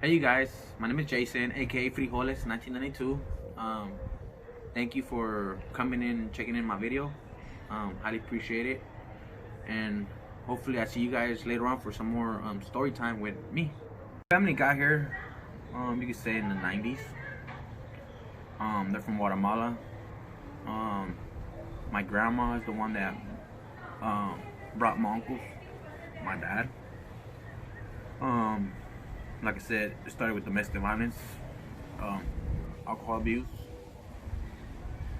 Hey you guys, my name is Jason, aka Frijoles 1992. Thank you for coming in and checking in my video. Highly appreciate it, and hopefully I see you guys later on for some more story time with me. Family got here, you could say in the 90s. They're from Guatemala. My grandma is the one that brought my uncles, my dad. Like I said, it started with domestic violence, alcohol abuse,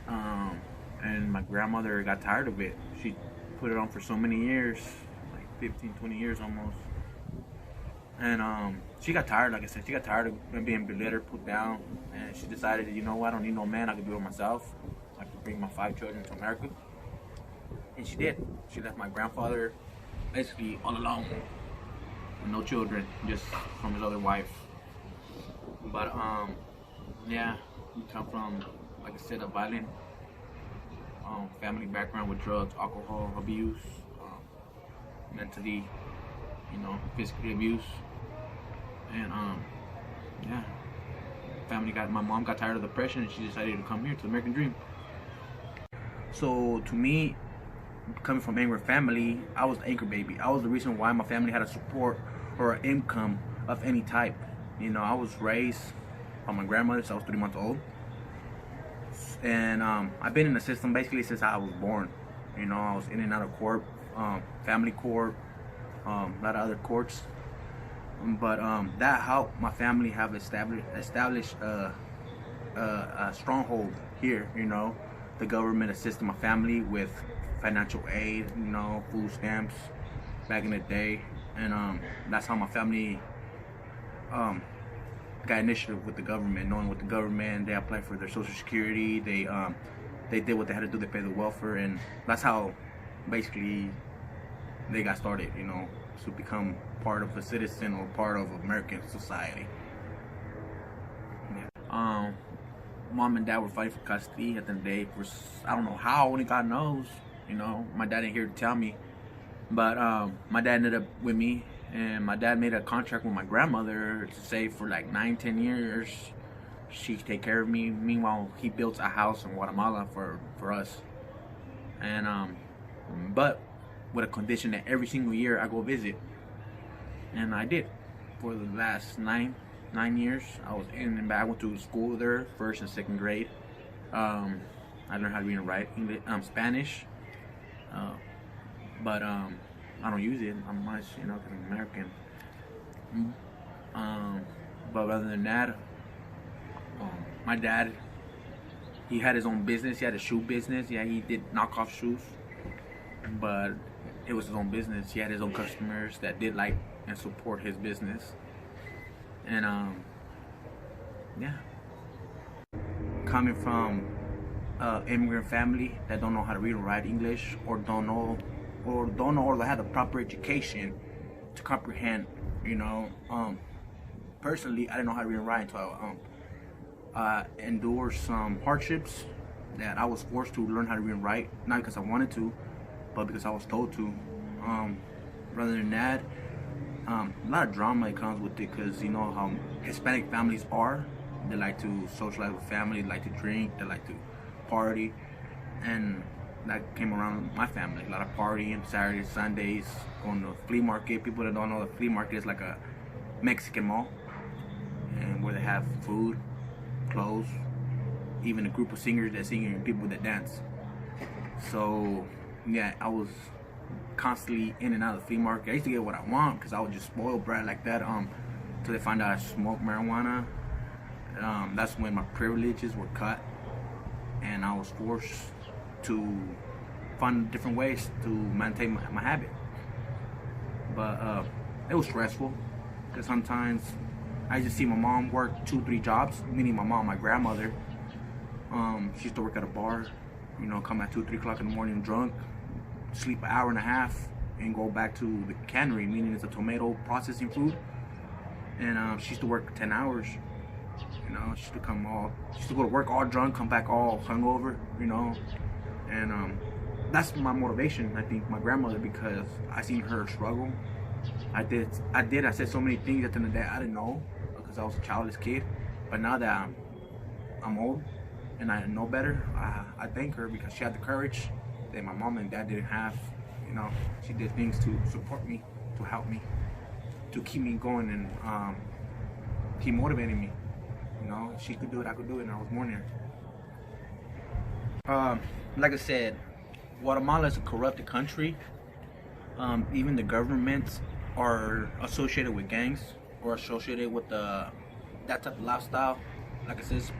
and my grandmother got tired of it. She put it on for so many years, like 15, 20 years almost. And she got tired, like I said, she got tired of being belittled, put down, and she decided, you know what, I don't need no man, I can do it myself. I can bring my 5 children to America. And she did. She left my grandfather basically all alone. No children, just from his other wife. But yeah, we come from, like I said, a violent family background with drugs, alcohol abuse, mentally, physically abuse, and yeah, my mom got tired of depression and she decided to come here to the American dream. So to me, coming from an immigrant family, I was the anchor baby. I was the reason why my family had a support or an income of any type. I was raised by my grandmother since I was 3 months old, and I've been in the system basically since I was born. I was in and out of court, family court, a lot of other courts, but that helped my family have established a stronghold here. The government assisted my family with financial aid, food stamps back in the day, and that's how my family got initiative with the government. Knowing with the government, they applied for their social security, they did what they had to do, they paid the welfare, and that's how basically they got started, to become part of a citizen or part of American society. Yeah. Mom and dad were fighting for custody at the end of the day. I don't know how, only God knows. My dad ain't here to tell me. But my dad ended up with me, and my dad made a contract with my grandmother to say for like 9-10 years she'd take care of me. Meanwhile, he built a house in Guatemala for us. And but with a condition that every single year I go visit. And I did. For the last nine years, I was in and back. I went to school there, 1st and 2nd grade. I learned how to read and write English, Spanish. But I don't use it much, because I'm American. But other than that, my dad, he had his own business. He had a shoe business. Yeah, he did knockoff shoes, but it was his own business. He had his own customers that did like and support his business. And yeah, coming from immigrant family that don't know how to read or write English, or don't know or have the proper education to comprehend. Personally, I didn't know how to read and write until I endured some hardships that I was forced to learn how to read and write, not because I wanted to, but because I was told to. Rather than that, a lot of drama that comes with it, because you know how Hispanic families are. They like to socialize with family, they like to drink, they like to party, and that came around my family. A lot of partying, Saturdays, Sundays, going to the flea market. People that don't know, the flea market is like a Mexican mall, and where they have food, clothes, even a group of singers that sing and people that dance. So yeah, I was constantly in and out of the flea market. I used to get what I want because I was just spoiled brat like that, till they find out I smoked marijuana. That's when my privileges were cut, and I was forced to find different ways to maintain my habit. But it was stressful, because sometimes I used to see my mom work 2-3 jobs, meaning my mom, my grandmother. She used to work at a bar, come at 2-3 o'clock in the morning drunk, sleep an hour and a half, and go back to the cannery, meaning it's a tomato processing food. And she used to work 10 hours. She used to go to work all drunk, come back all hungover, and that's my motivation. I think my grandmother, because I seen her struggle. I said so many things at the end of the day I didn't know, because I was a childless kid. But now that I'm old and I know better, I thank her because she had the courage that my mom and dad didn't have. You know, she did things to support me, to help me, to keep me going, and keep motivating me. You know, she could do it, I could do it, and I was born here. Like I said, Guatemala is a corrupted country. Even the governments are associated with gangs or associated with that type of lifestyle. Like I said, it's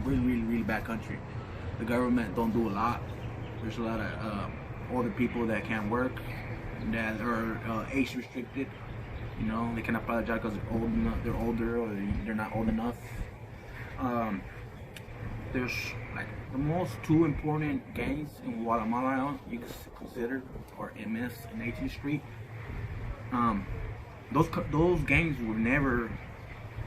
really bad country. The government don't do a lot. There's a lot of older people that can't work, that are age restricted. You know, they cannot apply the job because they're older, or they're not old enough. There's like the most two important gangs in Guatemala you can consider are MS and 18th Street. Those gangs were never,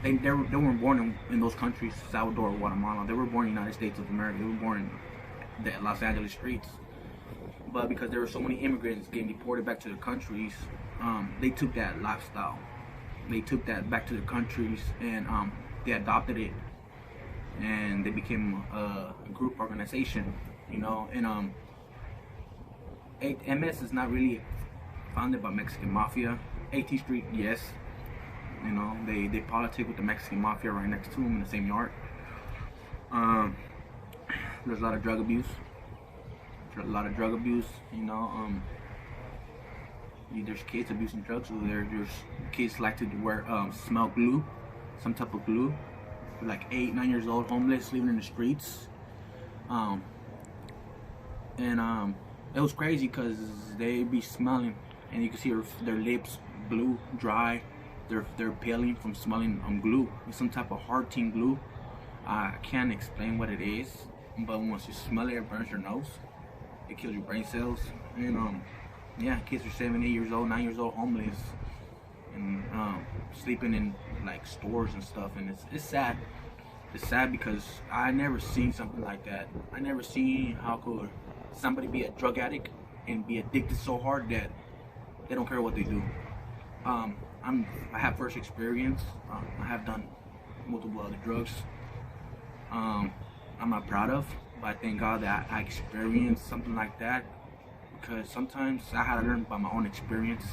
they weren't born in those countries, Salvador or Guatemala. They were born in the United States of America. They were born in the Los Angeles streets. But because there were so many immigrants getting deported back to their countries, they took that lifestyle. They took that back to their countries, and they adopted it, and they became a group organization, you know. And MS is not really founded by Mexican mafia. 18th Street, yes, you know, they politic with the Mexican mafia right next to them in the same yard. There's a lot of drug abuse. You know. There's kids abusing drugs over there. There's kids like to wear smell glue, some type of glue. They're like 8, 9 years old, homeless, living in the streets. It was crazy because they be smelling, and you can see their lips blue, dry. They're peeling from smelling glue. It's some type of hardening glue. I can't explain what it is, but once you smell it, it burns your nose. It kills your brain cells. And yeah, kids are 7, 8 years old, 9 years old, homeless, and sleeping in like stores and stuff. And it's sad. It's sad because I never seen something like that. I never seen how could somebody be a drug addict and be addicted so hard that they don't care what they do. I have first experience. I have done multiple other drugs. I'm not proud of, but I thank God that I experienced something like that, because sometimes I had to learn by my own experience.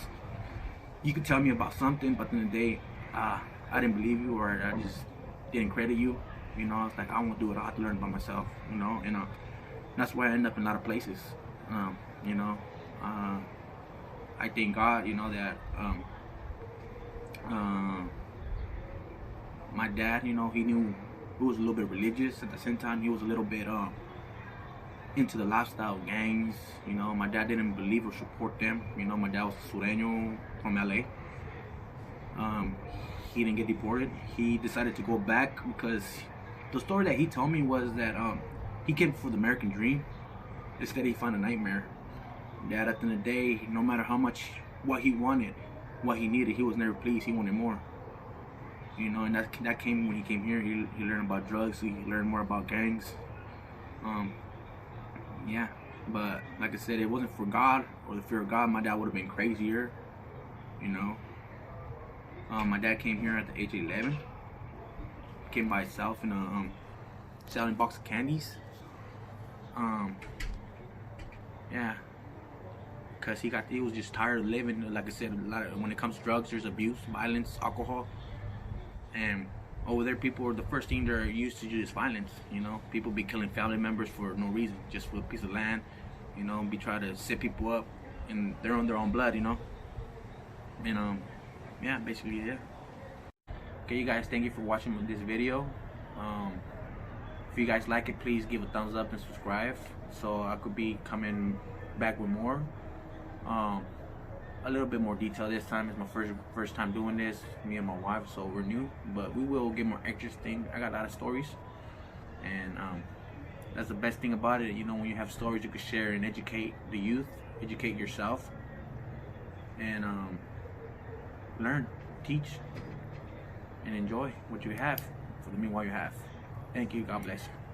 You could tell me about something, but at the end of the day, I didn't believe you, or I just didn't credit you. You know, it's like I won't do it. I have to learn by myself. You know, and that's why I end up in a lot of places. You know, I thank God, you know, that my dad, you know, he was a little bit religious. At the same time, he was a little bit into the lifestyle of gangs. You know, my dad didn't believe or support them. You know, my dad was a Sureño from LA. He didn't get deported. He decided to go back because the story that he told me was that he came for the American dream. Instead, he found a nightmare. That at the end of the day, no matter how much, what he wanted, what he needed, he was never pleased. He wanted more. You know, and that came when he came here. He learned about drugs. He learned more about gangs. Yeah, but like I said, it wasn't for God or the fear of God, my dad would have been crazier. You know, my dad came here at the age of 11. Came by himself in a selling a box of candies. Yeah, because he was just tired of living. Like I said, a lot of, when it comes to drugs, there's abuse, violence, alcohol, and over there, people are the first thing they're used to do is violence. You know, people be killing family members for no reason, just for a piece of land. You know, be trying to set people up, and they're on their own blood. You know, and yeah, basically, yeah. Okay, you guys, thank you for watching this video. If you guys like it, please give a thumbs up and subscribe, so I could be coming back with more. A little bit more detail this time. It's my first time doing this, me and my wife, so we're new, but we will get more interesting. I got a lot of stories, and that's the best thing about it. You know, when you have stories, you can share and educate the youth, educate yourself, and learn, teach, and enjoy what you have for the meanwhile you have. Thank you. God bless you.